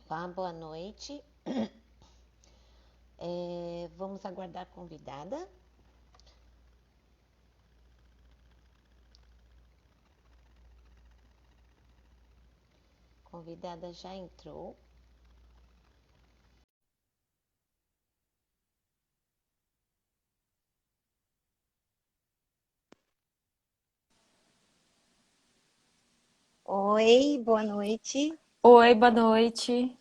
Opa, boa noite. Vamos aguardar a convidada. A convidada já entrou. Oi, boa noite. Oi, boa noite.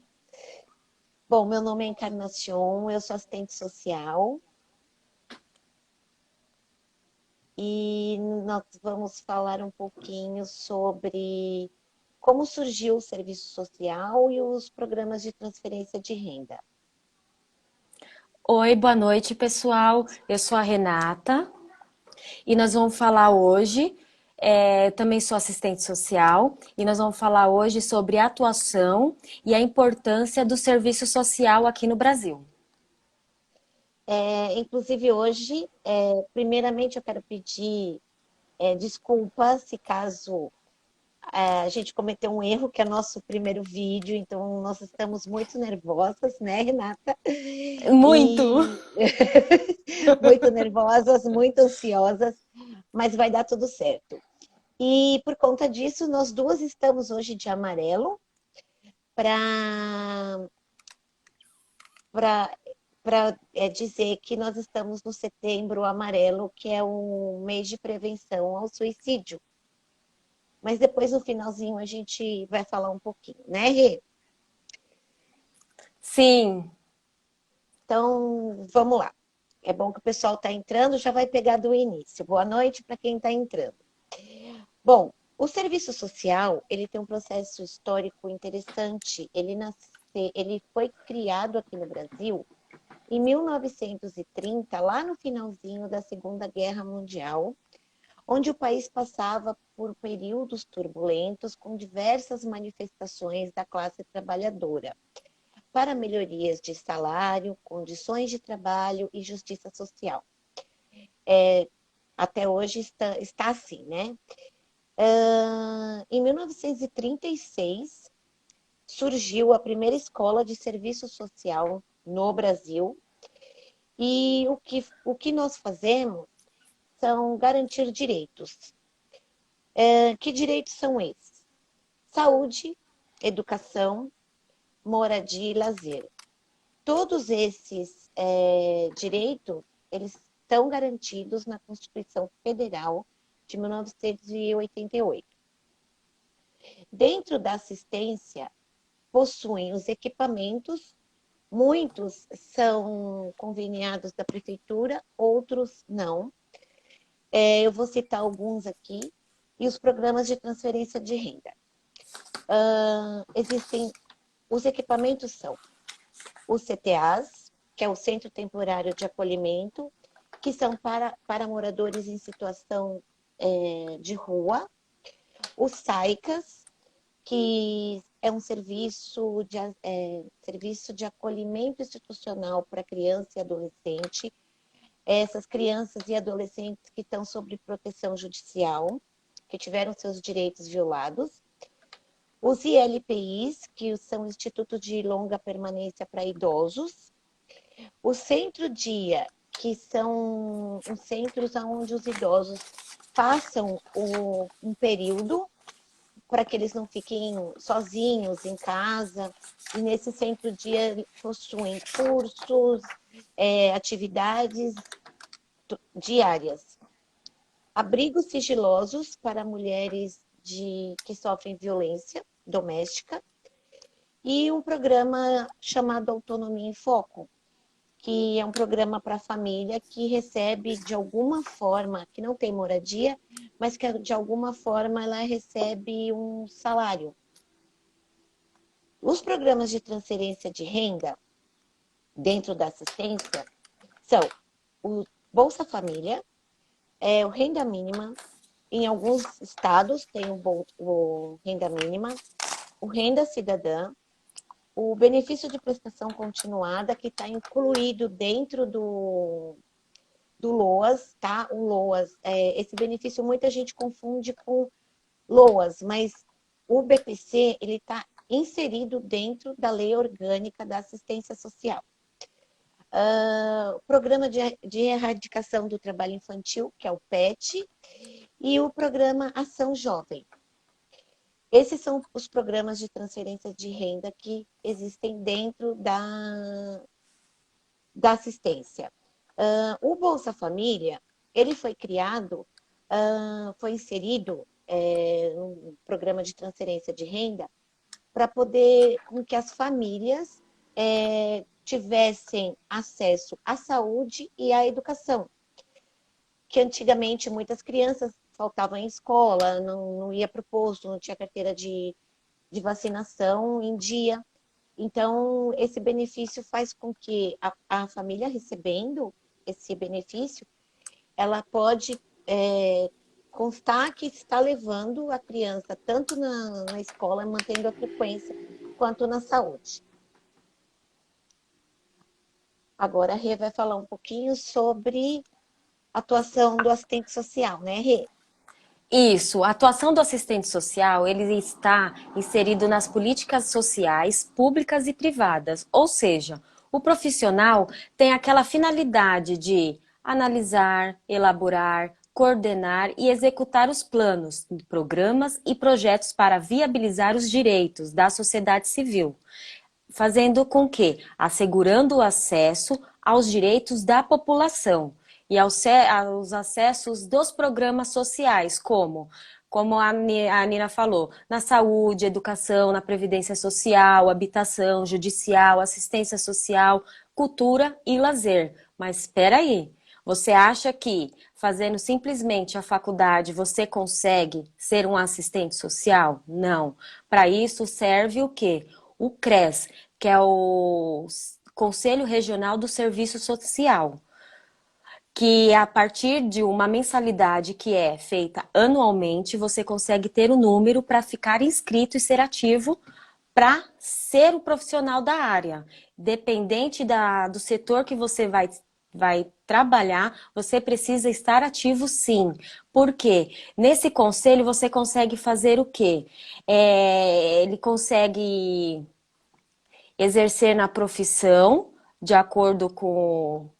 Bom, meu nome é Encarnacion, eu sou assistente social e nós vamos falar um pouquinho sobre como surgiu o serviço social e os programas de transferência de renda. Oi, boa noite, pessoal. Eu sou a Renata e nós vamos falar hoje. Também sou assistente social e nós vamos falar hoje sobre a atuação e a importância do serviço social aqui no Brasil. Inclusive hoje, primeiramente eu quero pedir desculpas se caso a gente cometeu um erro, que é nosso primeiro vídeo, então nós estamos muito nervosas, né, Renata? Muito! E muito nervosas, muito ansiosas, mas vai dar tudo certo. E por conta disso, nós duas estamos hoje de amarelo para dizer que nós estamos no Setembro Amarelo, que é um mês de prevenção ao suicídio. Mas depois, no finalzinho, a gente vai falar um pouquinho, né, Rê? Sim, Então, vamos lá. É bom que o pessoal está entrando, já vai pegar do início. Boa noite para quem está entrando. Bom, o serviço social, ele tem um processo histórico interessante. Ele foi criado aqui no Brasil em 1930, lá no finalzinho da Segunda Guerra Mundial, onde o país passava por períodos turbulentos com diversas manifestações da classe trabalhadora para melhorias de salário, condições de trabalho e justiça social. Até hoje está assim, né? Em 1936, surgiu a primeira escola de serviço social no Brasil. E o que nós fazemos são garantir direitos. Que direitos são esses? Saúde, educação, moradia e lazer. Todos esses direitos, eles estão garantidos na Constituição Federal de 1988. Dentro da assistência, possuem os equipamentos, muitos são conveniados da prefeitura, outros não. Eu vou citar alguns aqui, e os programas de transferência de renda. Existem, os equipamentos são os CTAs, que é o Centro Temporário de Acolhimento, que são para moradores em situação de rua, os SAICAS, que é um serviço de acolhimento institucional para criança e adolescente, essas crianças e adolescentes que estão sob proteção judicial, que tiveram seus direitos violados, os ILPIs, que são Institutos de Longa Permanência para Idosos, o centro-dia, que são os centros onde os idosos passam um período para que eles não fiquem sozinhos em casa. E nesse centro-dia possuem cursos, atividades diárias. Abrigos sigilosos para mulheres que sofrem violência doméstica. E um programa chamado Autonomia em Foco, que é um programa para a família que recebe de alguma forma, que não tem moradia, mas que de alguma forma ela recebe um salário. Os programas de transferência de renda dentro da assistência são o Bolsa Família, o Renda Mínima, em alguns estados tem o Renda Mínima, o Renda Cidadã, o benefício de prestação continuada, que está incluído dentro do LOAS, tá? O LOAS, esse benefício muita gente confunde com LOAS, mas o BPC, ele está inserido dentro da Lei Orgânica da Assistência Social. O Programa de Erradicação do Trabalho Infantil, que é o PET, e o Programa Ação Jovem. Esses são os programas de transferência de renda que existem dentro da assistência. O Bolsa Família, ele foi criado, foi inserido no programa de transferência de renda para poder com que as famílias tivessem acesso à saúde e à educação. Que antigamente muitas crianças faltavam em escola, não ia para o posto, não tinha carteira de vacinação em dia. Então, esse benefício faz com que a família recebendo esse benefício, ela pode constar que está levando a criança tanto na escola, mantendo a frequência, quanto na saúde. Agora a Rê vai falar um pouquinho sobre a atuação do assistente social, né, Rê? Isso, a atuação do assistente social, ele está inserido nas políticas sociais, públicas e privadas. Ou seja, o profissional tem aquela finalidade de analisar, elaborar, coordenar e executar os planos, programas e projetos para viabilizar os direitos da sociedade civil, fazendo com que, assegurando o acesso aos direitos da população e aos acessos dos programas sociais, como a Nina falou, na saúde, educação, na previdência social, habitação, judicial, assistência social, cultura e lazer. Mas espera aí, você acha que fazendo simplesmente a faculdade você consegue ser um assistente social? Não. Para isso serve o quê? O CRES, que é o Conselho Regional do Serviço Social, que a partir de uma mensalidade que é feita anualmente, você consegue ter o número para ficar inscrito e ser ativo para ser um profissional da área. Dependente do setor que você vai trabalhar, você precisa estar ativo sim. Por quê? Nesse conselho você consegue fazer o quê? Ele consegue exercer na profissão, de acordo com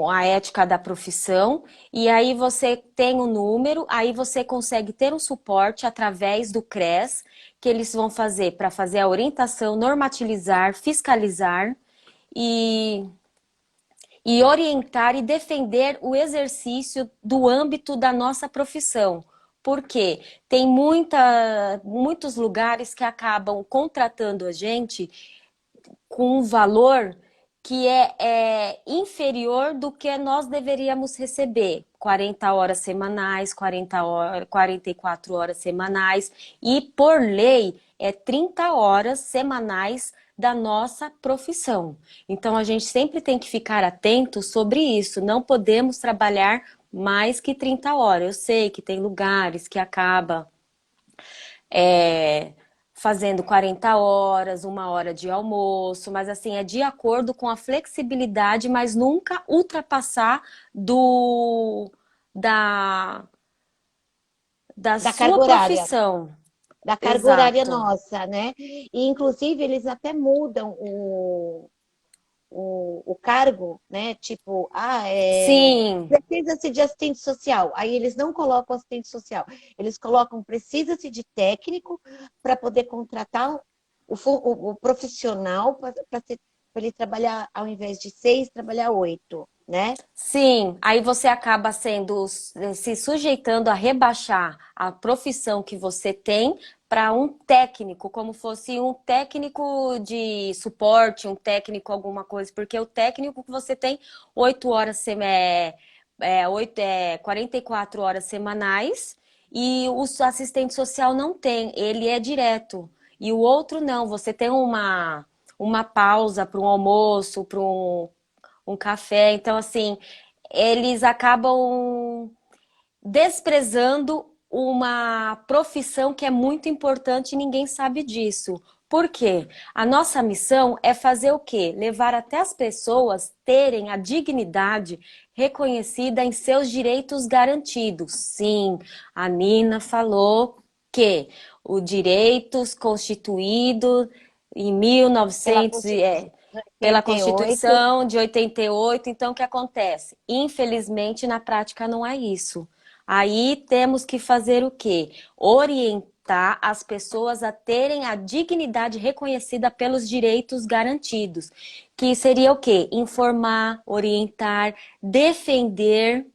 a ética da profissão, e aí você tem um número, aí você consegue ter um suporte através do CRES, que eles vão fazer para fazer a orientação, normativizar, fiscalizar e orientar e defender o exercício do âmbito da nossa profissão. Porque tem muitos lugares que acabam contratando a gente com um valor que é inferior do que nós deveríamos receber. 40 horas semanais, 44 horas semanais e, por lei, 30 horas semanais da nossa profissão. Então, a gente sempre tem que ficar atento sobre isso. Não podemos trabalhar mais que 30 horas. Eu sei que tem lugares que acaba fazendo 40 horas, 1 hora de almoço, mas assim, é de acordo com a flexibilidade, mas nunca ultrapassar da Da sua carga horária. profissão. Da carga horária Exato. nossa, né? E, inclusive, eles até mudam o cargo, né? Tipo, Sim, precisa-se de assistente social. Aí eles não colocam assistente social, eles colocam precisa-se de técnico para poder contratar o profissional para ele trabalhar, ao invés de 6, trabalhar 8, né? sim. Aí você acaba se sujeitando a rebaixar a profissão que você tem para um técnico, como fosse um técnico de suporte, um técnico alguma coisa, porque o técnico que você tem 8 horas, 44 horas semanais e o assistente social não tem, ele é direto. E o outro não, você tem uma pausa para um almoço, para um café. Então, assim, eles acabam desprezando uma profissão que é muito importante e ninguém sabe disso. Por quê? A nossa missão é fazer o quê? Levar até as pessoas terem a dignidade reconhecida em seus direitos garantidos. Sim, a Nina falou que o direitos constituído em 1900 pela Constituição Constituição de 88. Então, o que acontece? Infelizmente, na prática, não é isso. Aí temos que fazer o quê? Orientar as pessoas a terem a dignidade reconhecida pelos direitos garantidos. Que seria o quê? Informar, orientar, defender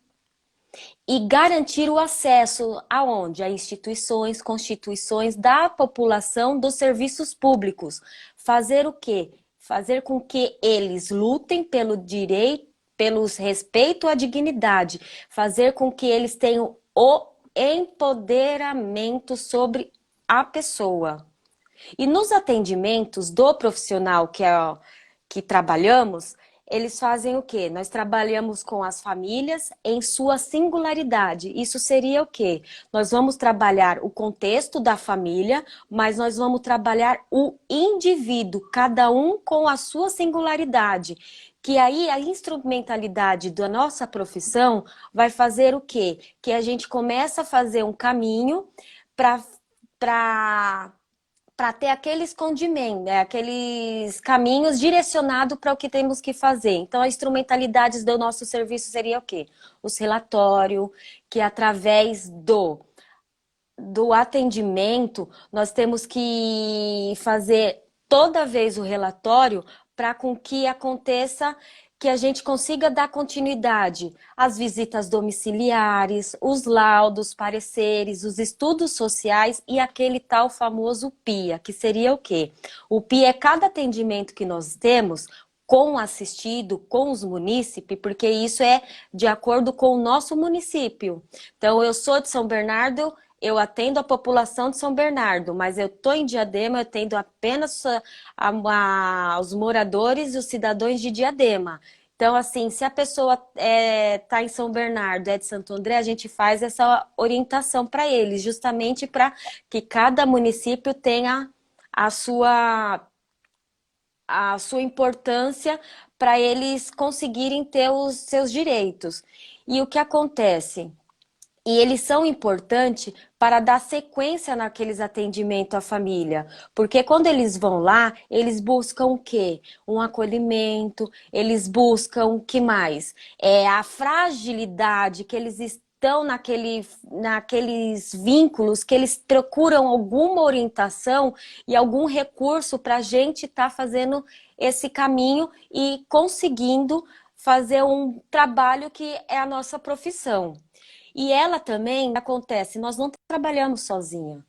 e garantir o acesso aonde? A instituições, constituições da população dos serviços públicos. Fazer o quê? Fazer com que eles lutem pelo direito, pelos respeito à dignidade, fazer com que eles tenham o empoderamento sobre a pessoa. E nos atendimentos do profissional que trabalhamos, eles fazem o quê? Nós trabalhamos com as famílias em sua singularidade. Isso seria o quê? Nós vamos trabalhar o contexto da família, mas nós vamos trabalhar o indivíduo, cada um com a sua singularidade. Que aí a instrumentalidade da nossa profissão vai fazer o quê? Que a gente começa a fazer um caminho para ter aqueles condimentos, né? Aqueles caminhos direcionados para o que temos que fazer. Então, as instrumentalidades do nosso serviço seria o quê? Os relatórios, que através do atendimento, nós temos que fazer toda vez o relatório para com que aconteça que a gente consiga dar continuidade às visitas domiciliares, os laudos, pareceres, os estudos sociais e aquele tal famoso PIA, que seria o quê? O PIA é cada atendimento que nós temos com o assistido, com os munícipes, porque isso é de acordo com o nosso município. Então, eu sou de São Bernardo, eu atendo a população de São Bernardo, mas eu estou em Diadema, eu atendo apenas os moradores e os cidadãos de Diadema. Então, assim, se a pessoa está em São Bernardo, é de Santo André, a gente faz essa orientação para eles, justamente para que cada município tenha a sua, a sua importância para eles conseguirem ter os seus direitos. E o que acontece? E eles são importantes para dar sequência naqueles atendimentos à família. Porque quando eles vão lá, eles buscam o quê? Um acolhimento, eles buscam o que mais? A fragilidade que eles estão naqueles vínculos, que eles procuram alguma orientação e algum recurso para a gente estar fazendo esse caminho e conseguindo fazer um trabalho que é a nossa profissão. E ela também, acontece, nós não trabalhamos sozinha.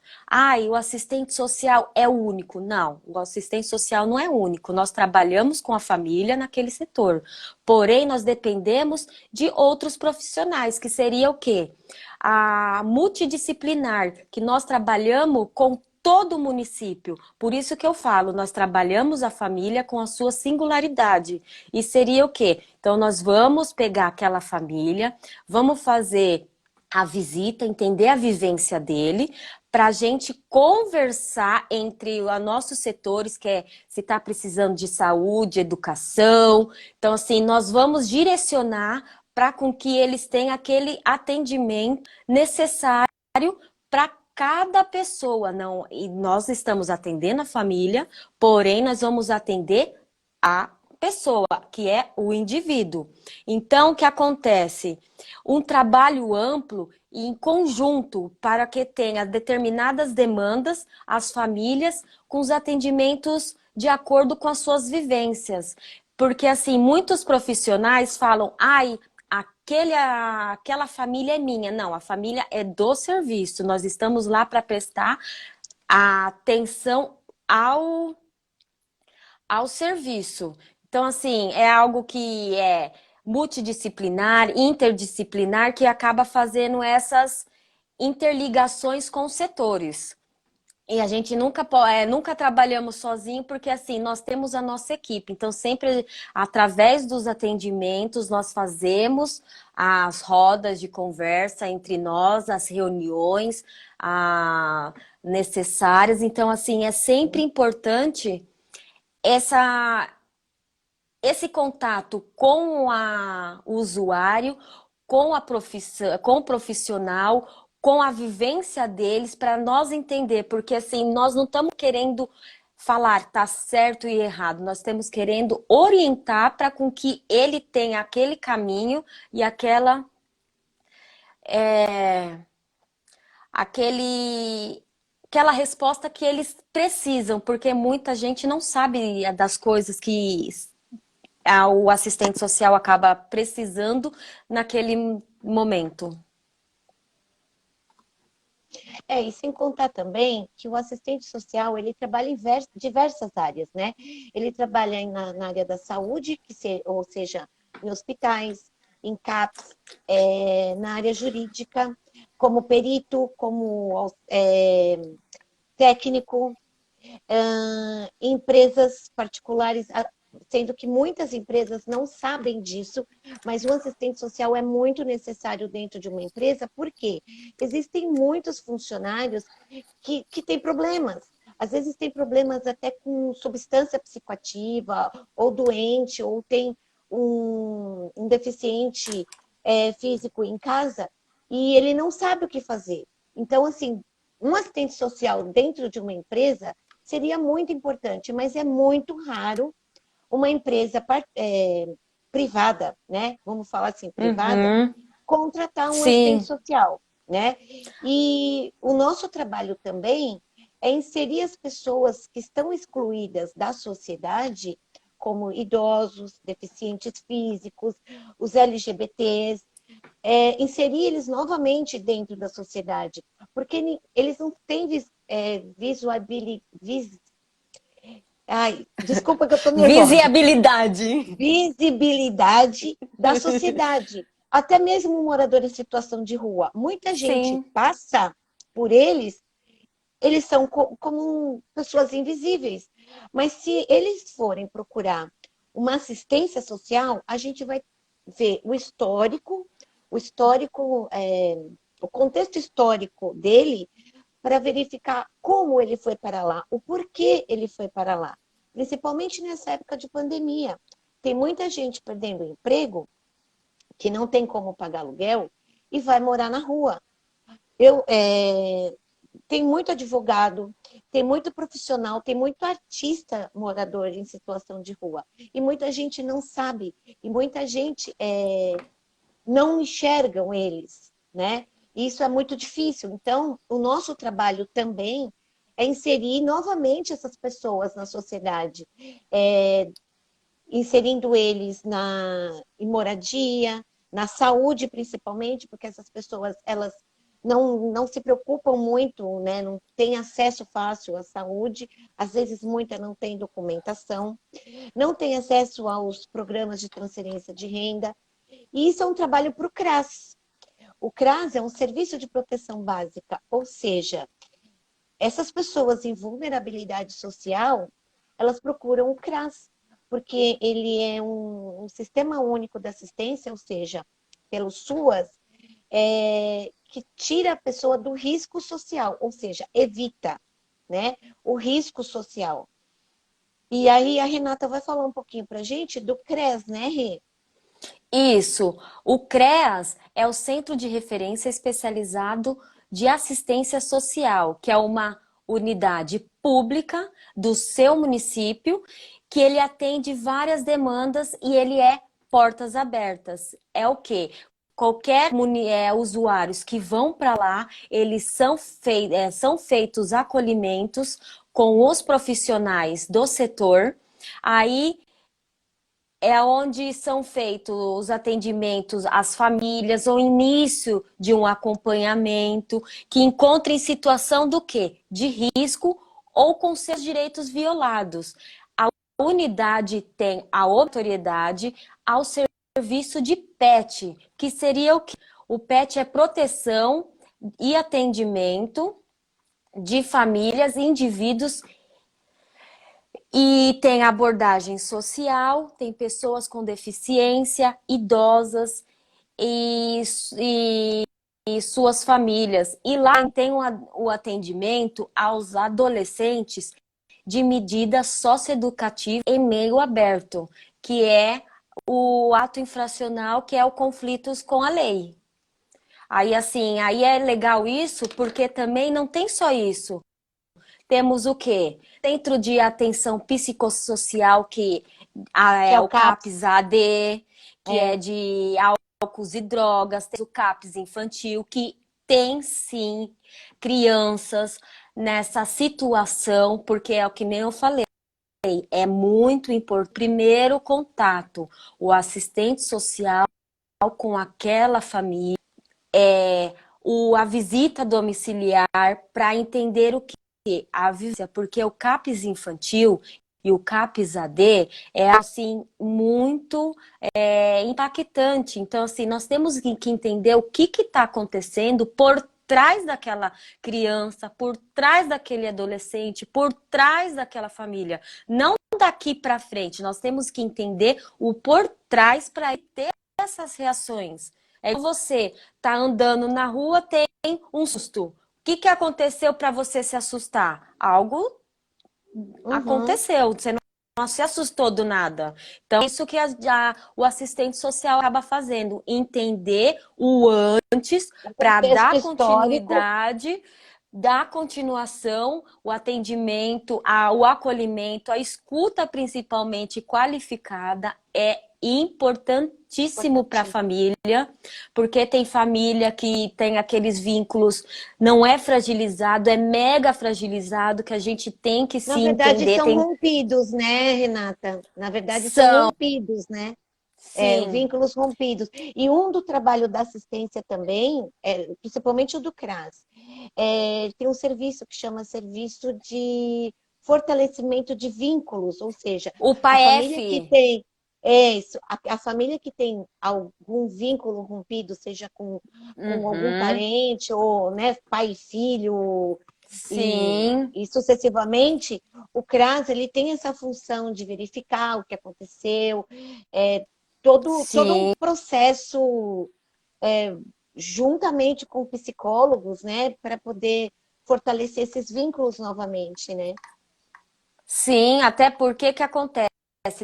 O assistente social é o único. Não, o assistente social não é único. Nós trabalhamos com a família naquele setor. Porém, nós dependemos de outros profissionais, que seria o quê? A multidisciplinar, que nós trabalhamos com todo o município. Por isso que eu falo, nós trabalhamos a família com a sua singularidade. E seria o quê? Então, nós vamos pegar aquela família, vamos fazer a visita, entender a vivência dele, para a gente conversar entre os nossos setores, que é se está precisando de saúde, educação. Então, assim, nós vamos direcionar para com que eles tenham aquele atendimento necessário para cada pessoa. Não, e nós estamos atendendo a família, porém nós vamos atender a pessoa, que é o indivíduo. Então, o que acontece? Um trabalho amplo e em conjunto para que tenha determinadas demandas as famílias com os atendimentos de acordo com as suas vivências. Porque, assim, muitos profissionais falam, aquela família é minha. Não, a família é do serviço. Nós estamos lá para prestar atenção ao serviço. Então, assim, é algo que é multidisciplinar, interdisciplinar, que acaba fazendo essas interligações com os setores. E a gente nunca trabalhamos sozinho, porque assim, nós temos a nossa equipe. Então, sempre através dos atendimentos, nós fazemos as rodas de conversa entre nós, as reuniões necessárias. Então, assim, é sempre importante essa, esse contato com o usuário, com a profissão, com o profissional, com a vivência deles para nós entender, porque assim, nós não estamos querendo falar tá certo e errado, nós estamos querendo orientar para com que ele tenha aquele caminho e é, aquela resposta que eles precisam, porque muita gente não sabe das coisas que o assistente social acaba precisando naquele momento. E sem contar também que o assistente social, ele trabalha em diversas áreas, né? Ele trabalha na área da saúde, ou seja, em hospitais, em CAPs, na área jurídica, como perito, como técnico, em empresas particulares, sendo que muitas empresas não sabem disso, mas o assistente social é muito necessário dentro de uma empresa, porque existem muitos funcionários que têm problemas. Às vezes tem problemas até com substância psicoativa, ou doente, ou tem um deficiente físico em casa, e ele não sabe o que fazer. Então, assim, um assistente social dentro de uma empresa seria muito importante, mas é muito raro uma empresa privada, né? Vamos falar assim, privada, Uhum. contratar um assistente Sim. social, né? E o nosso trabalho também é inserir as pessoas que estão excluídas da sociedade, como idosos, deficientes físicos, os LGBTs, inserir eles novamente dentro da sociedade, porque eles não têm Ai, desculpa que eu tô nervosa. Visibilidade. Visibilidade da sociedade. Até mesmo um morador em situação de rua. Muita gente Sim. passa por eles são como pessoas invisíveis. Mas se eles forem procurar uma assistência social, a gente vai ver o histórico, o contexto histórico dele para verificar como ele foi para lá, o porquê ele foi para lá. Principalmente nessa época de pandemia. Tem muita gente perdendo emprego, que não tem como pagar aluguel, e vai morar na rua. Tem muito advogado, tem muito profissional, tem muito artista morador em situação de rua. E muita gente não sabe, e muita gente não enxergam eles, né? E isso é muito difícil. Então, o nosso trabalho também é inserir novamente essas pessoas na sociedade, inserindo eles em moradia, na saúde principalmente, porque essas pessoas elas não se preocupam muito, né? Não têm acesso fácil à saúde, às vezes muita não tem documentação, não tem acesso aos programas de transferência de renda, e isso é um trabalho para o CRAS. O CRAS é um serviço de proteção básica, ou seja, essas pessoas em vulnerabilidade social, elas procuram o CRAS, porque ele é um sistema único de assistência, ou seja, pelo SUAS, que tira a pessoa do risco social, ou seja, evita, né, o risco social. E aí a Renata vai falar um pouquinho para a gente do CRES, né, Rê? Isso. O CREAS é o Centro de Referência Especializado de Assistência Social, que é uma unidade pública do seu município, que ele atende várias demandas e ele é portas abertas. É o quê? Qualquer usuários que vão para lá, eles são feitos acolhimentos com os profissionais do setor. Aí é onde são feitos os atendimentos às famílias, o início de um acompanhamento que encontra em situação do quê? De risco ou com seus direitos violados. A unidade tem a obrigatoriedade ao serviço de PET, que seria o quê? O PET é proteção e atendimento de famílias e indivíduos e tem abordagem social, tem pessoas com deficiência, idosas e, e suas famílias. E lá tem o atendimento aos adolescentes de medida socioeducativa em meio aberto, que é o ato infracional, que é o conflitos com a lei. Aí, assim, aí é legal isso, porque também não tem só isso. Temos o quê? Centro de Atenção Psicossocial, que Que é é o o CAPS. CAPS-AD, que é É, de álcools e drogas, tem o CAPS infantil, que tem sim crianças nessa situação, porque é o que nem eu falei, é muito importante. Primeiro contato, o assistente social com aquela família, a visita domiciliar para entender o que a vivência, porque o CAPS infantil e o CAPS AD é assim muito impactante. Então, assim, nós temos que entender o que está acontecendo por trás daquela criança, por trás daquele adolescente, por trás daquela família. Não daqui para frente. Nós temos que entender o por trás para ter essas reações. É que você tá andando na rua, tem um susto. O que que aconteceu para você se assustar? Algo uhum. aconteceu, você não se assustou do nada. Então, isso que o assistente social acaba fazendo, entender o antes O para contexto dar histórico. continuidade, dar continuação, o atendimento, o acolhimento, a escuta principalmente qualificada é importantíssimo para a Importantíssimo. família, porque tem família que tem aqueles vínculos, não é fragilizado, é mega fragilizado, que a gente tem que Na se verdade, entender. são Tem rompidos, né, Renata? Na verdade, são são, rompidos, né? sim, Vínculos rompidos. E um do trabalho da assistência também, principalmente o do CRAS, tem um serviço que chama Serviço de Fortalecimento de Vínculos, ou seja, o a família que PAEF, tem isso, a família que tem algum vínculo rompido, seja com algum uhum, parente, ou né, pai e filho, sim, e sucessivamente, o CRAS ele tem essa função de verificar o que aconteceu, é, todo um sim. processo juntamente com psicólogos, né, para poder fortalecer esses vínculos novamente, né? Sim, até porque que acontece?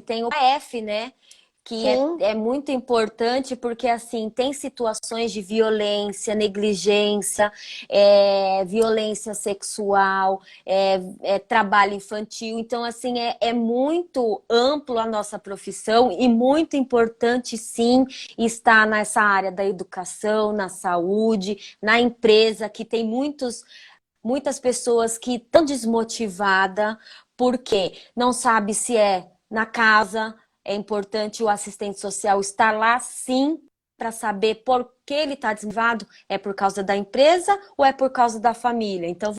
Tem o PF, né? Que Sim, é muito importante porque assim tem situações de violência, negligência, violência sexual, trabalho infantil. Então, assim, é muito amplo a nossa profissão e muito importante, sim, estar nessa área da educação, na saúde, na empresa, que tem muitas pessoas que estão desmotivadas porque não sabe se é na casa. É importante o assistente social estar lá, sim, para saber por que ele está desmotivado. É por causa da empresa ou é por causa da família? Então,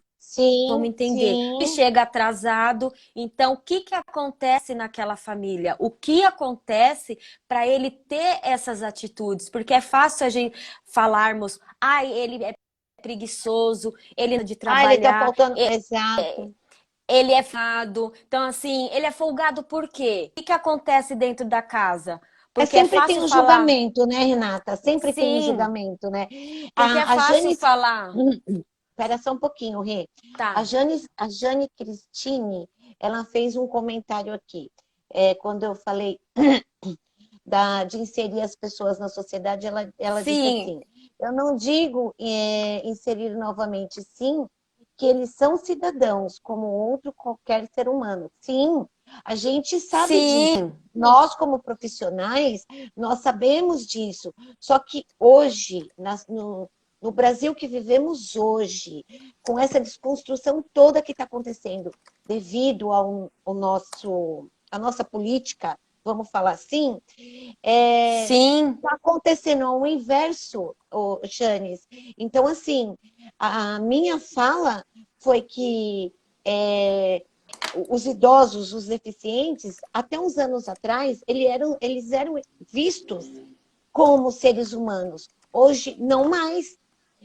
vamos sim, entender. E sim. chega atrasado. Então, o que que acontece naquela família? O que acontece para ele ter essas atitudes? Porque é fácil a gente falarmos, ai, ele é preguiçoso, ele não de Ah, ele está trabalhar, faltando. Exato. ele é folgado. Então, assim, ele é folgado por quê? O que que acontece dentro da casa? Porque é Sempre tem fácil um falar. julgamento, né, Renata? Sempre tem um Sim, julgamento, né? porque é A fácil Jane. falar. Espera só um pouquinho, Rê. Tá. A Jane Cristine, ela fez um comentário aqui. Quando eu falei de inserir as pessoas na sociedade, ela disse Sim, assim: eu não digo inserir novamente, sim, que eles são cidadãos, como outro qualquer ser humano. Sim, a gente sabe disso. sim, Nós, como profissionais, nós sabemos disso. Só que hoje, no Brasil que vivemos hoje, com essa desconstrução toda que está acontecendo, devido ao a nossa política, vamos falar assim, sim, está acontecendo ao inverso, Janis. Então, assim, a minha fala foi que os idosos, os deficientes, até uns anos atrás, eles eram vistos como seres humanos. Hoje, não mais.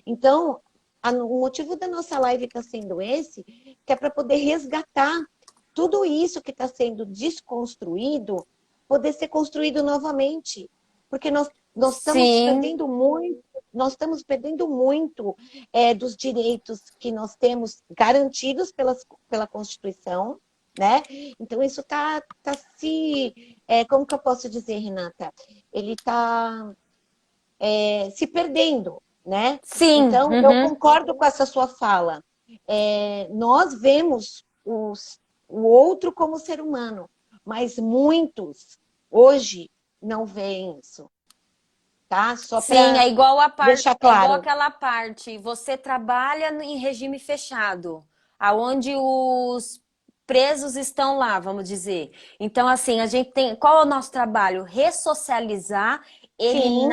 Então, o motivo da nossa live está sendo esse, que é para poder resgatar tudo isso que está sendo desconstruído, poder ser construído novamente. Porque nós sim, nós estamos perdendo muito dos direitos que nós temos garantidos pela Constituição, né? Então, isso tá como que eu posso dizer, Renata? Ele está se perdendo. né? Sim, Então, eu uhum. concordo com essa sua fala. Nós vemos o outro como ser humano, mas muitos hoje não veem isso, tá? Só Sim, para é igual deixar é igual claro. aquela parte. Você trabalha em regime fechado, aonde os presos estão lá, vamos dizer. Então, assim, a gente tem. Qual é o nosso trabalho? Ressocializar ele Sim,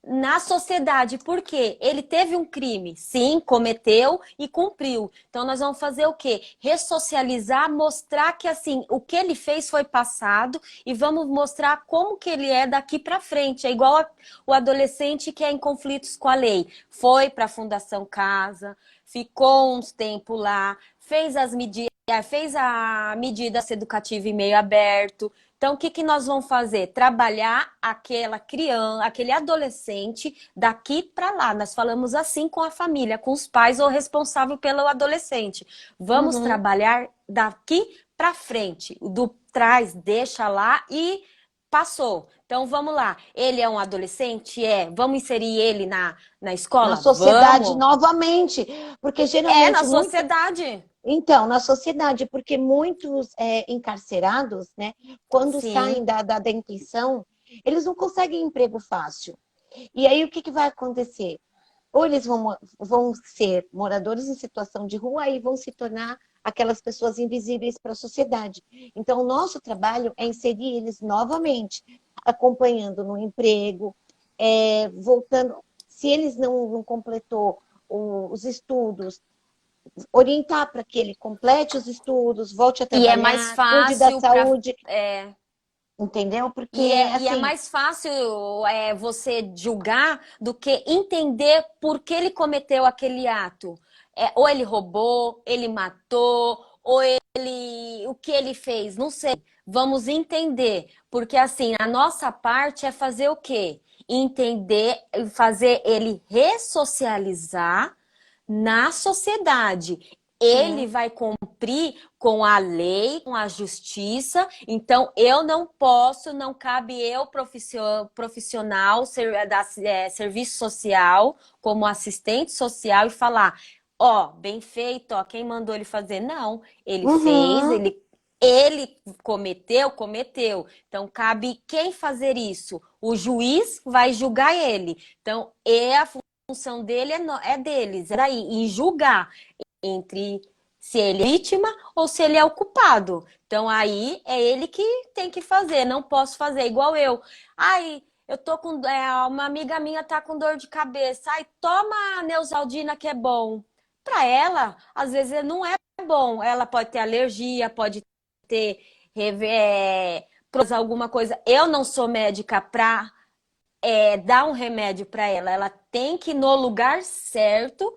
na sociedade, porque ele teve um crime, sim, cometeu e cumpriu. Então nós vamos fazer o quê? Ressocializar, mostrar que assim, o que ele fez foi passado e vamos mostrar como que ele é daqui para frente. É igual o adolescente que é em conflitos com a lei. Foi para a Fundação Casa, ficou uns tempo lá, fez a medida educativa em meio aberto. Então, o que, que nós vamos fazer? Trabalhar aquela criança, aquele adolescente daqui para lá. Nós falamos assim com a família, com os pais ou responsável pelo adolescente. Vamos uhum. trabalhar daqui para frente. O do trás deixa lá e passou. Então, vamos lá. Ele é um adolescente? É. Vamos inserir ele na Na escola? sociedade Vamos. novamente, porque É, na geralmente muito. sociedade. Então, na sociedade, porque muitos encarcerados, né, quando saem Sim. da detenção, eles não conseguem emprego fácil. E aí, o que, que vai acontecer? Ou eles vão ser moradores em situação de rua e vão se tornar aquelas pessoas invisíveis para a sociedade. Então, o nosso trabalho é inserir eles novamente, acompanhando no emprego, voltando. Se eles não completou os estudos, orientar para que ele complete os estudos, volte a E é mais trabalhar, cuide da fácil para. saúde, entendeu? Porque, E é assim, mais fácil você julgar do que entender por que ele cometeu aquele ato. Ou ele roubou, ele matou, ou ele, o que ele fez, não sei. Vamos entender, porque assim, a nossa parte é fazer o quê? Entender, fazer ele ressocializar na sociedade. Ele sim. vai cumprir com a lei, com a justiça. Então, eu não posso, não cabe eu, profissional, serviço social, como assistente social, e falar: ó, bem feito, ó, quem mandou ele fazer? Não, ele fez, Uhum. ele cometeu, cometeu. Então, cabe quem fazer isso? O juiz vai julgar ele. Então, a função dele é deles, é daí, e julgar entre se ele é vítima ou se ele é o culpado. Então aí é ele que tem que fazer, não posso fazer igual eu. Ai, eu tô com uma amiga minha tá com dor de cabeça. Ai, toma Neosaldina que é bom. Para ela, às vezes não é bom. Ela pode ter alergia, pode ter alguma coisa. Eu não sou médica para dar um remédio para ela. Ela tem que ir no lugar certo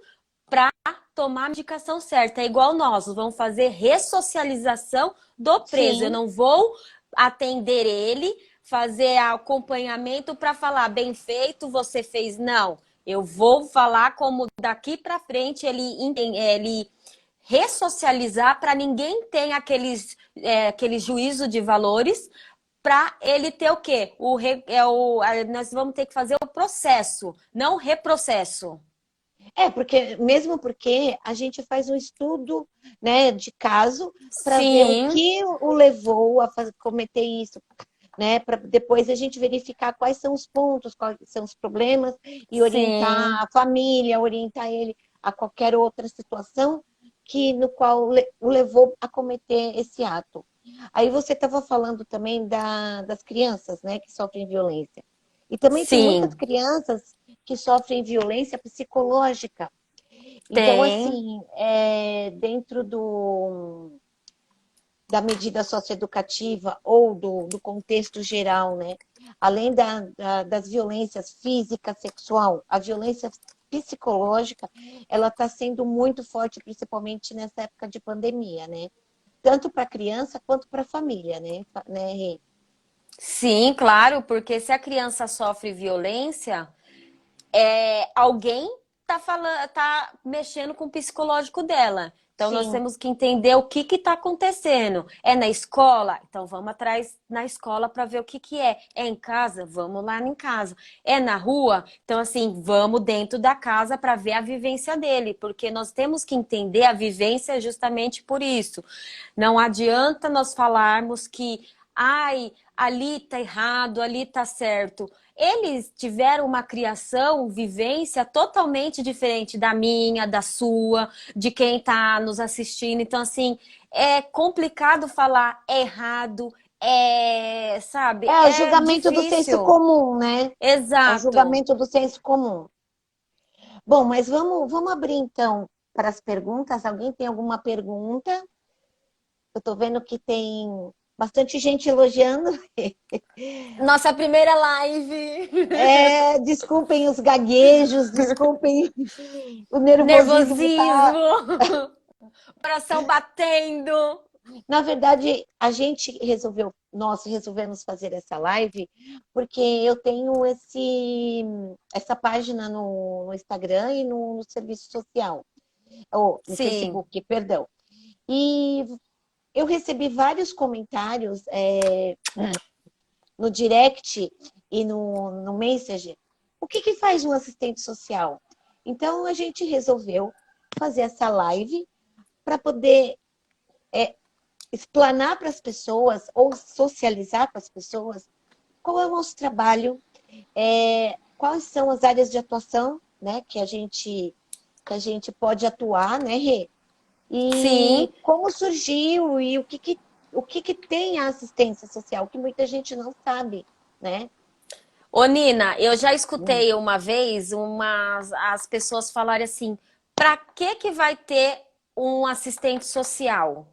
para tomar a medicação certa. É igual nós vamos fazer ressocialização do preso. Eu Sim. não vou atender ele, fazer acompanhamento para falar bem feito, você fez. Não. Eu vou falar como daqui para frente ele ressocializar para ninguém ter aquele juízo de valores para ele ter o quê? Nós vamos ter que fazer o processo, não o reprocesso. Porque mesmo porque a gente faz um estudo, né, de caso para ver o Sim, que o levou a cometer isso, né, para depois a gente verificar quais são os pontos, quais são os problemas e orientar sim. a família, orientar ele a qualquer outra situação que no qual o levou a cometer esse ato. Aí você estava falando também das crianças, né, que sofrem violência. E também tem muitas Sim, crianças que sofrem violência psicológica. Então, tem. assim, dentro da medida socioeducativa ou do contexto geral, né? Além das violências física, sexual, a violência psicológica, ela está sendo muito forte, principalmente nessa época de pandemia, né? Tanto para a criança quanto para a família, né, Rê? Sim, claro, porque se a criança sofre violência, alguém tá mexendo com o psicológico dela. Então, nós sim. temos que entender o que está acontecendo. É na escola? Então, vamos atrás na escola para ver o que, que é. É em casa? Vamos lá em casa. É na rua? Então, assim, vamos dentro da casa para ver a vivência dele, porque nós temos que entender a vivência justamente por isso. Não adianta nós falarmos que, ai, ali tá errado, ali tá certo. Eles tiveram uma criação, vivência totalmente diferente da minha, da sua, de quem está nos assistindo. Então, assim, é complicado falar errado, sabe, É o é julgamento do senso difícil. comum, né? É o Exato. julgamento do senso comum. Bom, mas vamos abrir então para as perguntas. Alguém tem alguma pergunta? Eu estou vendo que tem bastante gente elogiando. Nossa primeira live. Desculpem os gaguejos, desculpem o nervosismo, tá? Nervosismo. Coração batendo. Na verdade, nós resolvemos fazer essa live porque eu tenho essa página no Instagram e no serviço social, ou no Sim. Facebook, perdão. E eu recebi vários comentários no direct e no Messenger. O que faz um assistente social? Então, a gente resolveu fazer essa live para poder explanar para as pessoas ou socializar para as pessoas qual é o nosso trabalho, quais são as áreas de atuação, né, que a gente pode atuar, né, Rê? Sim. E como surgiu e o que tem a assistência social, que muita gente não sabe, né? Ô, Nina, eu já escutei uma vez as pessoas falarem assim: para que vai ter um assistente social?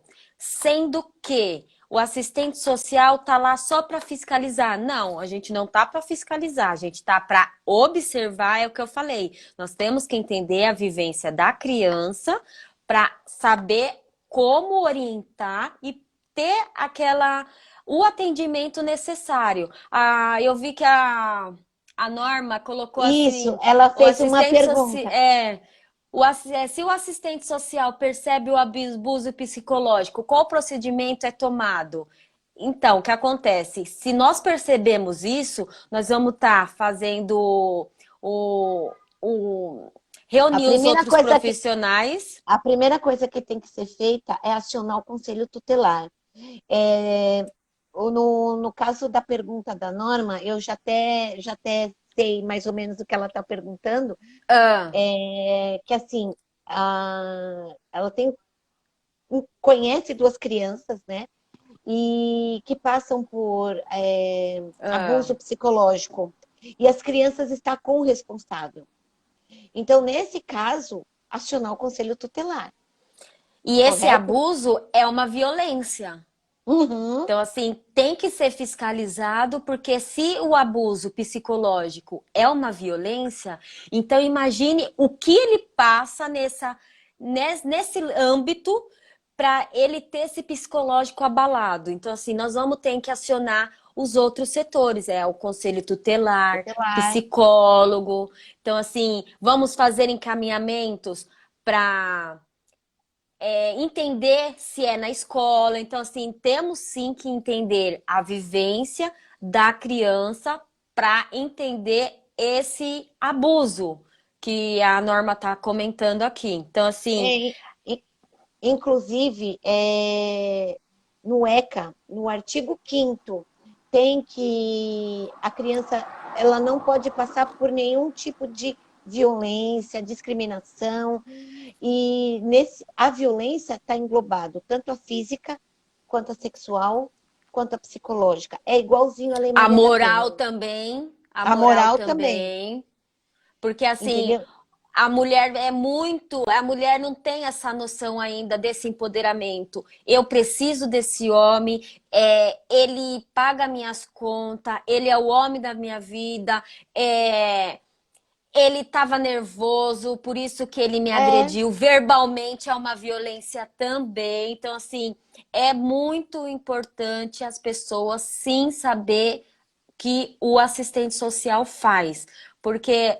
Sendo que o assistente social tá lá só para fiscalizar. Não, a gente não tá para fiscalizar, a gente tá para observar, é o que eu falei. Nós temos que entender a vivência da criança para saber como orientar e ter o atendimento necessário. Eu vi que a Norma colocou Isso, assim, ela o fez uma assistente social, pergunta. se o assistente social percebe o abuso psicológico, qual procedimento é tomado? Então, o que acontece? Se nós percebemos isso, nós vamos estar fazendo A reunir os primeira outros coisa que, profissionais. a primeira coisa que tem que ser feita é acionar o conselho tutelar. É, no caso da pergunta da Norma, eu já até sei mais ou menos o que ela está perguntando, Ah, que assim, ela conhece duas crianças, né? E que passam por ah. abuso psicológico. E as crianças estão com o responsável. Então, nesse caso, acionar o conselho tutelar, E esse correto? abuso é uma violência. Uhum. Então, assim, tem que ser fiscalizado, porque se o abuso psicológico é uma violência, então imagine o que ele passa nesse âmbito para ele ter esse psicológico abalado. Então, assim, nós vamos ter que acionar os outros setores, o conselho tutelar, Tutelar. psicólogo. Então, assim, vamos fazer encaminhamentos para entender se é na escola. Então, assim, temos sim que entender a vivência da criança para entender esse abuso que a Norma está comentando aqui. Então, assim, É, inclusive, no ECA, no artigo 5º, tem que a criança ela não pode passar por nenhum tipo de violência, discriminação, e a violência está englobado tanto a física, quanto a sexual, quanto a psicológica. É igualzinho a Lei a Maria da moral Penha. também, a A moral moral também, também, porque assim, entendeu? a mulher não tem essa noção ainda desse empoderamento. Eu preciso desse homem, ele paga minhas contas, ele é o homem da minha vida, ele estava nervoso, por isso que ele me É, agrediu. Verbalmente é uma violência também. Então, assim, é muito importante as pessoas sim saber que o assistente social faz. Porque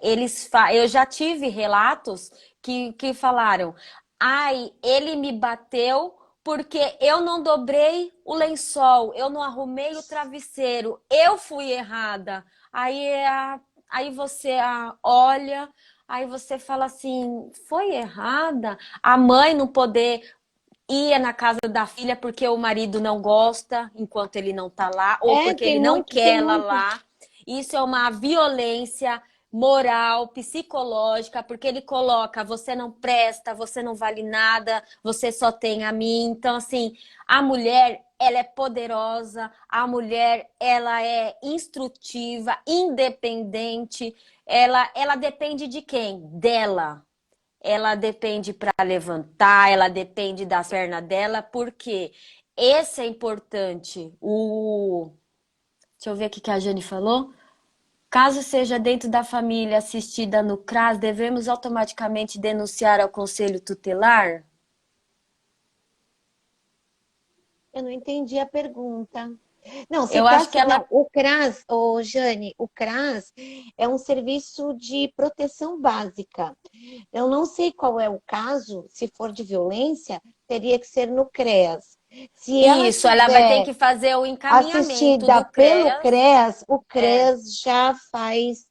eu já tive relatos que falaram: ai, ele me bateu porque eu não dobrei o lençol, eu não arrumei o travesseiro, eu fui errada. Aí você olha, aí você fala assim, foi errada? A mãe não poder ir na casa da filha porque o marido não gosta enquanto ele não tá lá, ou É, porque ele não quer tem ela muito. lá. Isso é uma violência moral, psicológica, porque ele coloca, você não presta, você não vale nada, você só tem a mim. Então, assim, a mulher, ela é poderosa, a mulher, ela é instrutiva, independente, ela depende de quem? Dela. Ela depende para levantar, ela depende das pernas dela, porque esse é importante. Deixa eu ver o que a Jane falou. Caso seja dentro da família assistida no CRAS, devemos automaticamente denunciar ao conselho tutelar? Eu não entendi a pergunta. Não, você Eu tá acho que assim, ela. não, o CRAS, Jane, o CRAS é um serviço de proteção básica. Eu não sei qual é o caso, se for de violência, teria que ser no CREAS. Se ela Isso, ela vai ter tiver que fazer o encaminhamento assistida do pelo CREAS. CREAS, o É. CREAS já faz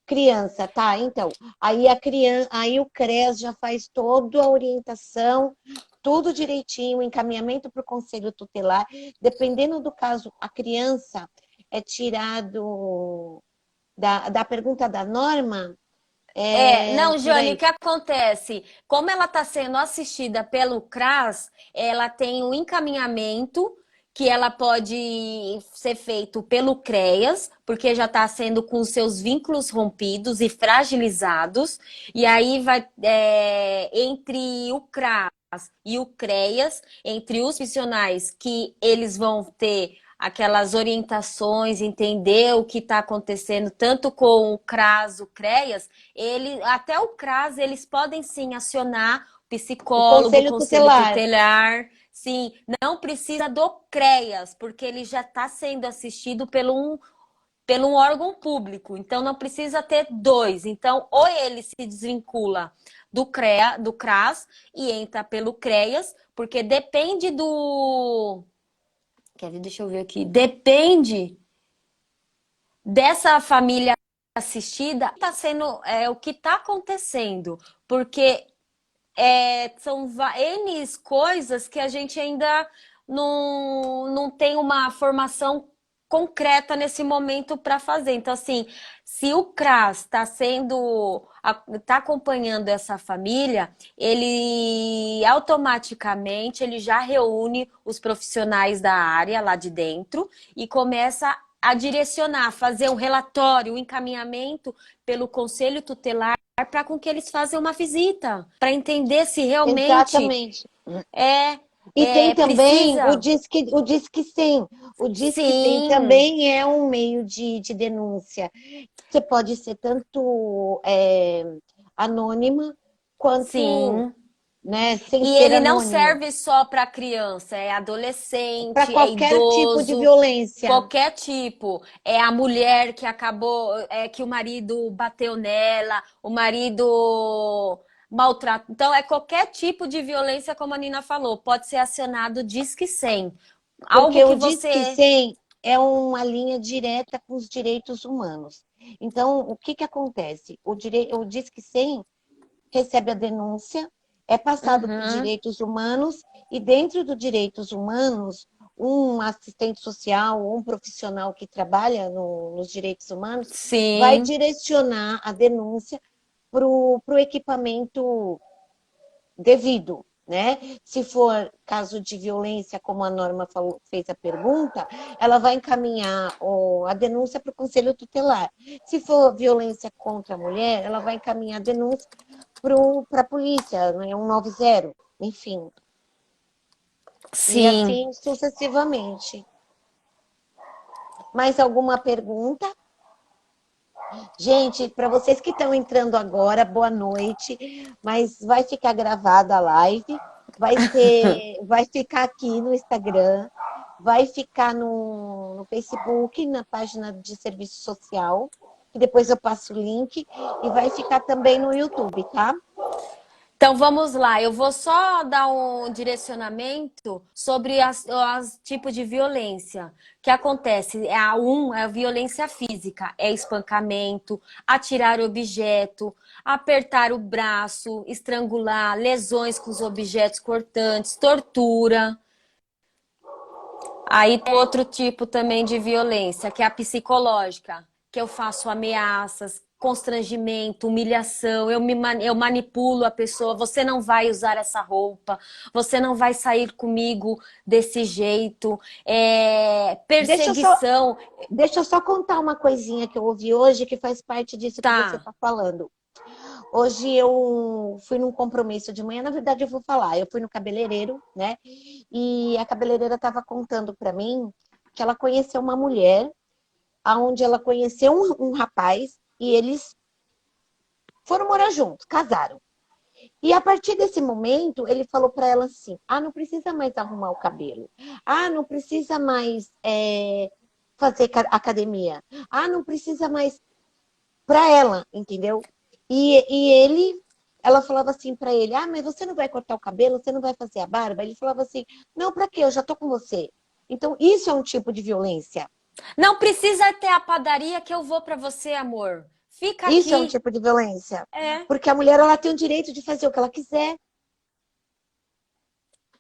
criança, tá? Então, aí a criança, aí o CREAS já faz toda a orientação, tudo direitinho, o encaminhamento para o conselho tutelar. Dependendo do caso, a criança é tirado da pergunta da norma. Não, Jane, o Peraí. que acontece? Como ela está sendo assistida pelo CRAS, ela tem um encaminhamento que ela pode ser feito pelo CREAS, porque já está sendo com seus vínculos rompidos e fragilizados, e aí vai entre o CRAS e o CREAS, entre os profissionais que eles vão ter aquelas orientações, entender o que está acontecendo, tanto com o CRAS, o CREAS, até o CRAS, eles podem sim acionar o O psicólogo, o conselho conselho tutelar. tutelar, sim, não precisa do CREAS, porque ele já está sendo assistido pelo um órgão público, então não precisa ter dois. Então, ou ele se desvincula do CRAS e entra pelo CREAS, porque depende do. Quer ver? Deixa eu ver aqui. Depende dessa família assistida, está sendo o que está acontecendo, porque são N coisas que a gente ainda não tem uma formação concreta nesse momento para fazer. Então, assim, se o CRAS está acompanhando essa família, ele automaticamente ele já reúne os profissionais da área lá de dentro e começa a direcionar, fazer um relatório, um encaminhamento pelo conselho tutelar para com que eles façam uma visita, para entender se realmente Exatamente. é, E tem também precisa. O Disque 100. O Disque 100 Sim, também é um meio de denúncia. Você pode ser tanto anônima quanto, sim. né, sem E ser ele não anônima. serve só para criança, é Para adolescente, é qualquer tipo de idoso, violência. qualquer tipo. É a mulher que acabou, que o marido bateu nela, o marido maltrata. Então, é qualquer tipo de violência, como a Nina falou, pode ser acionado Disque 100. Algo Porque que o Disque você. 100 é uma linha direta com os direitos humanos. Então, o que acontece? O Disque 100 recebe a denúncia, é passado para os Uhum. direitos humanos, e dentro dos direitos humanos, um assistente social ou um profissional que trabalha nos direitos humanos vai Sim, direcionar a denúncia para o equipamento devido. Né? Se for caso de violência, como a Norma falou, fez a pergunta, ela vai encaminhar a denúncia para o conselho tutelar. Se for violência contra a mulher, ela vai encaminhar a denúncia para a polícia, né? 190, enfim. E sim. assim sucessivamente. Mais alguma pergunta? Gente, para vocês que estão entrando agora, boa noite. Mas vai ficar gravada a live, vai ficar aqui no Instagram, vai ficar no Facebook, na página de serviço social, que depois eu passo o link, e vai ficar também no YouTube, tá? Então vamos lá, eu vou só dar um direcionamento sobre as tipos de violência que acontece. É a violência física, é espancamento, atirar objeto, apertar o braço, estrangular, lesões com os objetos cortantes, tortura. Aí tem outro tipo também de violência, que é a psicológica, que eu faço ameaças, constrangimento, humilhação, eu manipulo a pessoa, você não vai usar essa roupa, você não vai sair comigo desse jeito, Deixa eu só, perseguição, deixa eu só contar uma coisinha que eu ouvi hoje que faz parte disso que você tá? está falando. Hoje eu fui num compromisso de manhã, na verdade eu vou falar, eu fui no cabeleireiro, né? E a cabeleireira estava contando para mim que ela conheceu uma mulher, aonde ela conheceu um rapaz e eles foram morar juntos, casaram. E a partir desse momento, ele falou para ela assim: ah, não precisa mais arrumar o cabelo. Ah, não precisa mais fazer academia. Ah, não precisa mais para ela, entendeu? Ela falava assim para ele: ah, mas você não vai cortar o cabelo, você não vai fazer a barba? Ele falava assim: não, para quê? Eu já tô com você. Então, isso é um tipo de violência. Não precisa ter a padaria que eu vou para você, amor. Fica Isso é um aqui. tipo de violência. É. Porque a mulher, ela tem o direito de fazer o que ela quiser,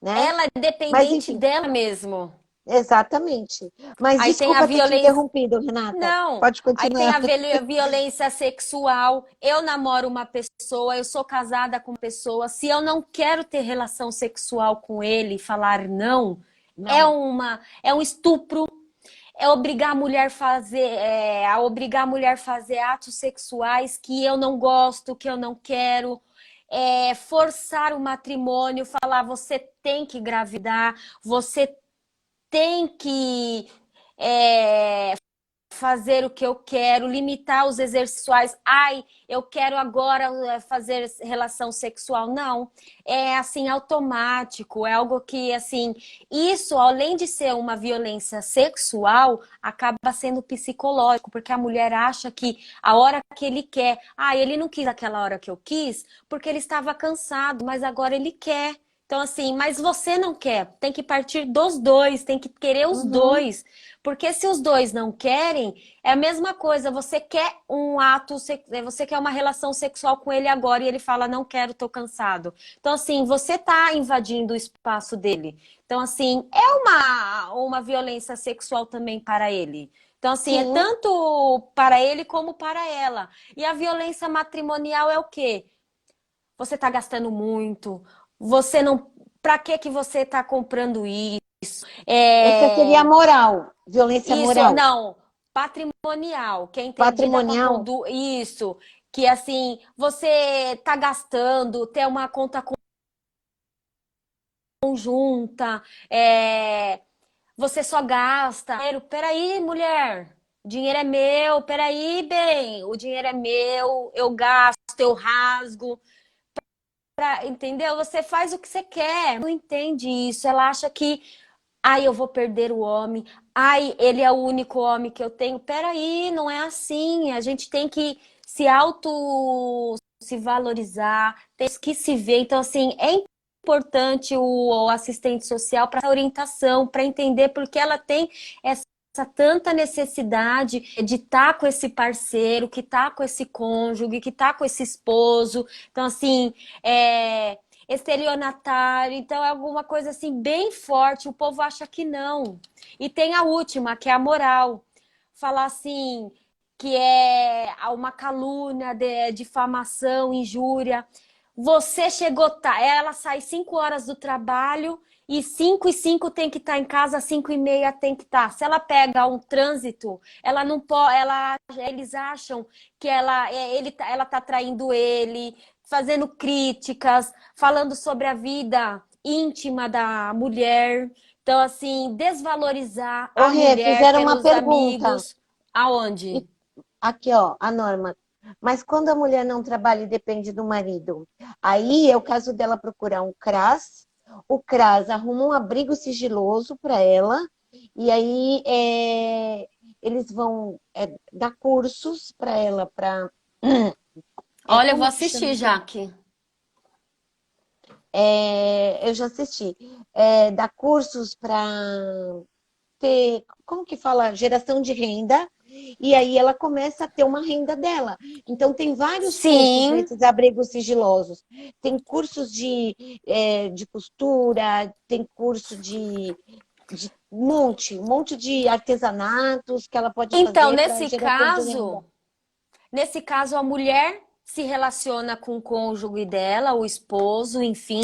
né? Ela é Mas, dependente enfim, dela mesmo. exatamente. Mas Aí tem a desculpa ter te violência. interrompido, Renata. Não, Pode aí tem continuar. a violência sexual. Eu namoro uma pessoa, eu sou casada com uma pessoa. Se eu não quero ter relação sexual com ele, falar não, Não. é um estupro. É obrigar a obrigar a mulher a fazer atos sexuais que eu não gosto, que eu não quero. É forçar o matrimônio, falar você tem que engravidar, você tem que é, fazer o que eu quero, limitar os exercícios. Ai, eu quero agora fazer relação sexual. Não, é assim automático, é algo que assim, isso além de ser uma violência sexual, acaba sendo psicológico, porque a mulher acha que a hora que ele quer, ele não quis aquela hora que eu quis, porque ele estava cansado, mas agora ele quer. Então, assim, mas você não quer, tem que partir dos dois, tem que querer os Uhum. dois. Porque se os dois não querem, é a mesma coisa. Você quer você quer uma relação sexual com ele agora e ele fala, não quero, tô cansado. Então, assim, você tá invadindo o espaço dele. Então, assim, é uma violência sexual também para ele. Então, assim, é Sim. tanto para ele como para ela. E a violência matrimonial é o quê? Você tá gastando muito, você não. Pra que você tá comprando isso? Essa seria a É, moral. Violência isso, moral. não, patrimonial, que é entendida com a Patrimonial. isso, que assim, você tá gastando, tem uma conta conjunta, você só gasta. Peraí, mulher, o dinheiro é meu, peraí, bem, o dinheiro é meu, eu gasto, eu rasgo. Entendeu? Você faz o que você quer. Não entende isso. Ela acha que, ai, eu vou perder o homem. Ai, ele é o único homem que eu tenho. Peraí, não é assim. A gente tem que se valorizar, tem que se ver. Então, assim, é importante o assistente social para orientação, para entender porque ela tem essa tanta necessidade de estar com esse parceiro, que está com esse cônjuge, que está com esse esposo. Então, assim, estelionatário, então é alguma coisa assim bem forte. O povo acha que não. E tem a última, que é a moral. Falar assim, que é uma calúnia, difamação, injúria. Você chegou, ela sai 5 horas do trabalho e 5h05 tem que estar em casa, 5h30 tem que estar. Se ela pega um trânsito, ela não pode, eles acham que ela tá traindo ele, fazendo críticas, falando sobre a vida íntima da mulher. Então, assim, desvalorizar Ô, a Rê, mulher fizeram uma pelos pergunta. amigos. Aonde? E aqui, ó, a norma. Mas quando a mulher não trabalha e depende do marido, aí é o caso dela procurar um CRAS. O CRAS arruma um abrigo sigiloso para ela. E aí eles vão dar cursos para ela para Olha, eu vou como que chama assistir, aquilo? Jaque. Eu já assisti. Dá cursos para ter, como que fala? Geração de renda. E aí ela começa a ter uma renda dela. Então tem vários cursos Sim. nesses abrigos sigilosos. Tem cursos de costura, tem curso de um monte de artesanatos que ela pode Então, fazer para geração de renda. nesse caso, a mulher se relaciona com o cônjuge dela, o esposo, enfim,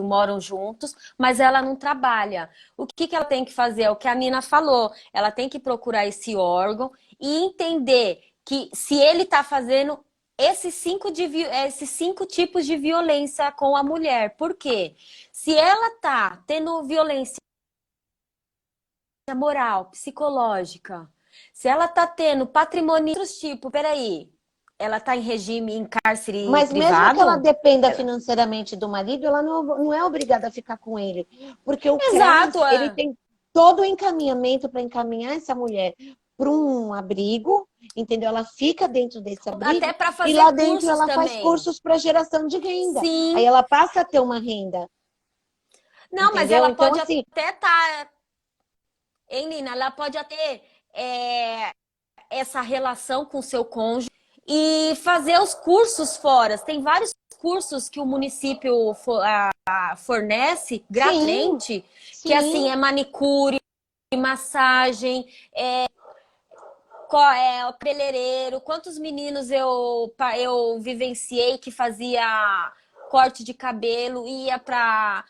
moram juntos, mas ela não trabalha. O que que ela tem que fazer? É o que a Nina falou. Ela tem que procurar esse órgão e entender que se ele está fazendo esses cinco tipos de violência com a mulher. Por quê? Se ela está tendo violência moral, psicológica, se ela tá tendo patrimônio outros tipos, peraí, ela tá em regime em cárcere Mas mesmo que ela privado? dependa financeiramente do marido, ela não é obrigada a ficar com ele. Porque o CRAS, Exato, ele é. tem todo o encaminhamento para encaminhar essa mulher para um abrigo, entendeu? Ela fica dentro desse Até abrigo para e fazer lá dentro cursos ela faz também. cursos para geração de renda. Aí Sim. ela passa a ter uma renda, Não, mas entendeu? ela Então, pode assim, até estar, hein, Nina? Ela pode até essa relação com seu cônjuge e fazer os cursos fora. Tem vários cursos que o município fornece sim, gratuitamente, que assim sim. é manicure, massagem, o cabeleireiro. Quantos meninos eu vivenciei que fazia corte de cabelo, ia para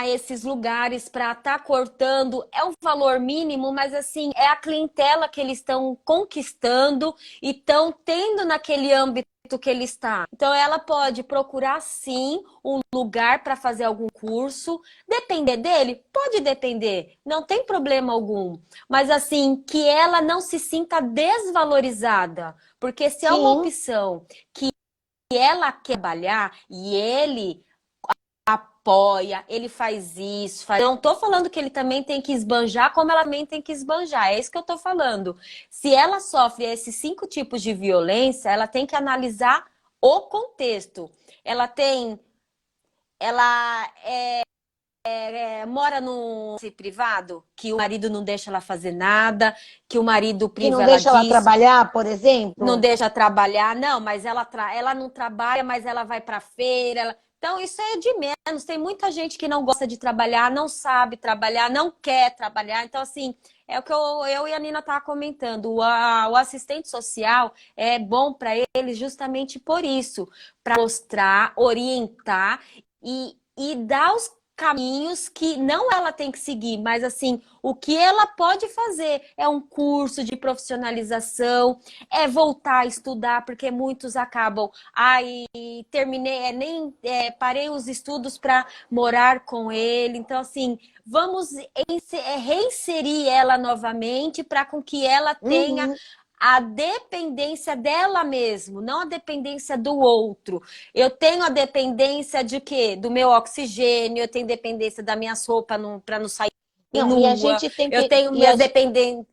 esses lugares para estar cortando, é um valor mínimo, mas assim, é a clientela que eles estão conquistando e estão tendo naquele âmbito que ele está. Então ela pode procurar sim um lugar para fazer algum curso, depender dele, pode depender, não tem problema algum, mas assim, que ela não se sinta desvalorizada, porque se é uma Sim, opção que ela quer trabalhar e ele apoia, ele faz isso. Não tô falando que ele também tem que esbanjar como ela também tem que esbanjar. É isso que eu tô falando. Se ela sofre esses cinco tipos de violência, ela tem que analisar o contexto. Ela tem. Ela mora num privado, que o marido não deixa ela fazer nada, que o marido que priva não ela deixa ela disso, trabalhar, por não exemplo. deixa trabalhar, não, mas ela não trabalha, mas ela vai para feira. Então, isso é de menos. Tem muita gente que não gosta de trabalhar, não sabe trabalhar, não quer trabalhar. Então, assim, é o que eu e a Nina tava comentando. O assistente social é bom para ele justamente por isso, para mostrar, orientar e dar os caminhos que não ela tem que seguir, mas assim, o que ela pode fazer é um curso de profissionalização, é voltar a estudar, porque muitos acabam, terminei, nem parei os estudos para morar com ele. Então, assim, vamos reinserir ela novamente para com que ela tenha Uhum. a dependência dela mesmo, não a dependência do outro. Eu tenho a dependência de quê? Do meu oxigênio, eu tenho dependência da minha roupa para não sair Não, e a nua, gente tem eu que. tenho minhas dependências.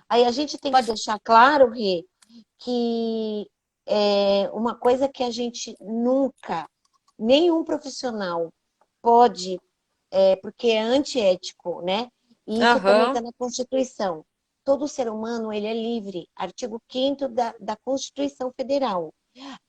Aí a gente tem que Pode. deixar claro, Rê, que uma coisa que a gente nunca, nenhum profissional pode, porque é antiético, né? E isso também está Aham. na Constituição. Todo ser humano, ele é livre, artigo 5º da Constituição Federal.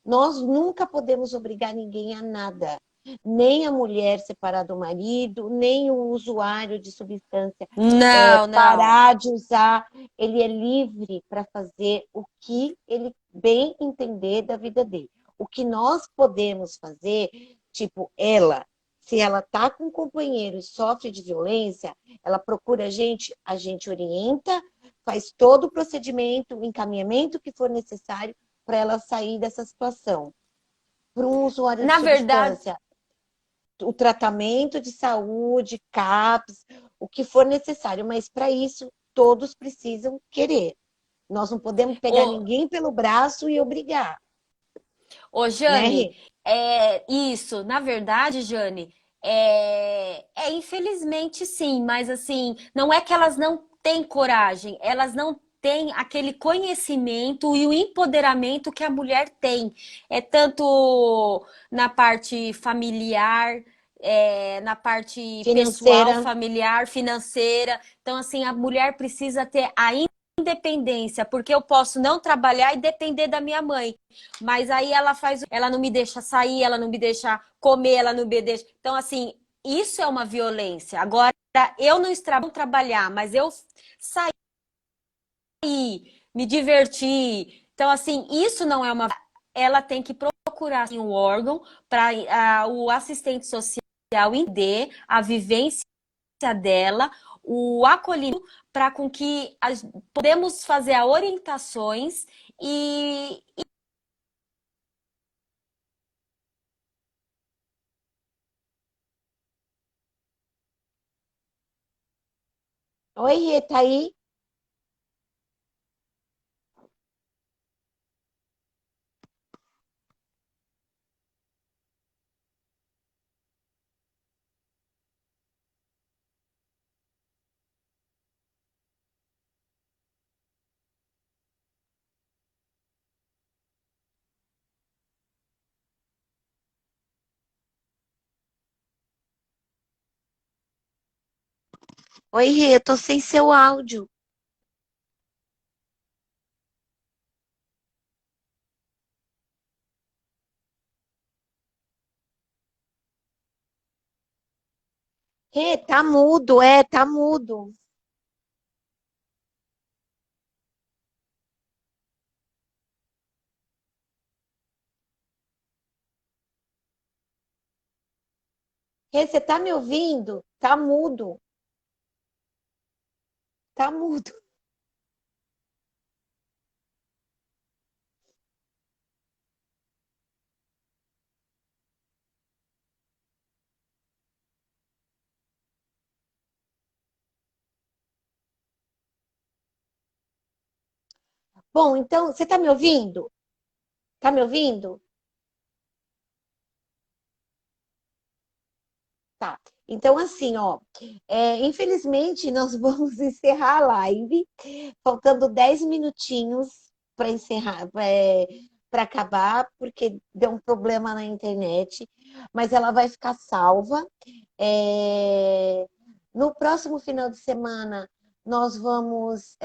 Nós nunca podemos obrigar ninguém a nada, nem a mulher separar do marido, nem o usuário de substância Não, não. parar de usar. Ele é livre para fazer o que ele bem entender da vida dele. O que nós podemos fazer, tipo, se ela tá com um companheiro e sofre de violência, ela procura a gente orienta, faz todo o procedimento, o encaminhamento que for necessário para ela sair dessa situação. Para um usuário de Na verdade, substância, o tratamento de saúde, CAPS, o que for necessário, mas para isso todos precisam querer. Nós não podemos pegar ô, ninguém pelo braço e obrigar, né, Jane, Rê? isso, na verdade, Jane, infelizmente sim, mas assim, não é que elas não têm coragem, elas não tem aquele conhecimento e o empoderamento que a mulher tem. É tanto na parte familiar, na parte pessoal, Financeira. familiar, financeira. Então, assim, a mulher precisa ter a independência, porque eu posso não trabalhar e depender da minha mãe. Mas aí ela não me deixa sair, ela não me deixa comer, ela não me deixa. Então, assim, isso é uma violência. Agora, eu não trabalhar, mas eu sair, me divertir. Então, assim, isso não é uma. Ela tem que procurar assim, um órgão para o assistente social entender a vivência dela, o acolhimento, para com que podemos fazer orientações e Oi, Rê, tá aí? Oi, Rê, eu tô sem seu áudio. Rê, tá mudo, tá mudo. Rê, você tá me ouvindo? Tá mudo, tá mudo. Bom, então, você tá me ouvindo? Tá me ouvindo? Tá. Então, assim, ó, infelizmente nós vamos encerrar a live, faltando 10 minutinhos para encerrar, para acabar, porque deu um problema na internet, mas ela vai ficar salva. É, no próximo final de semana, nós vamos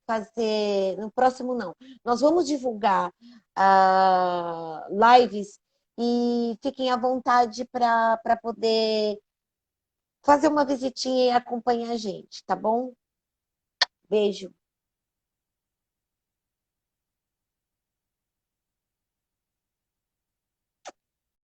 fazer. No próximo, não. Nós vamos divulgar lives e fiquem à vontade para poder fazer uma visitinha e acompanhar a gente, tá bom? Beijo.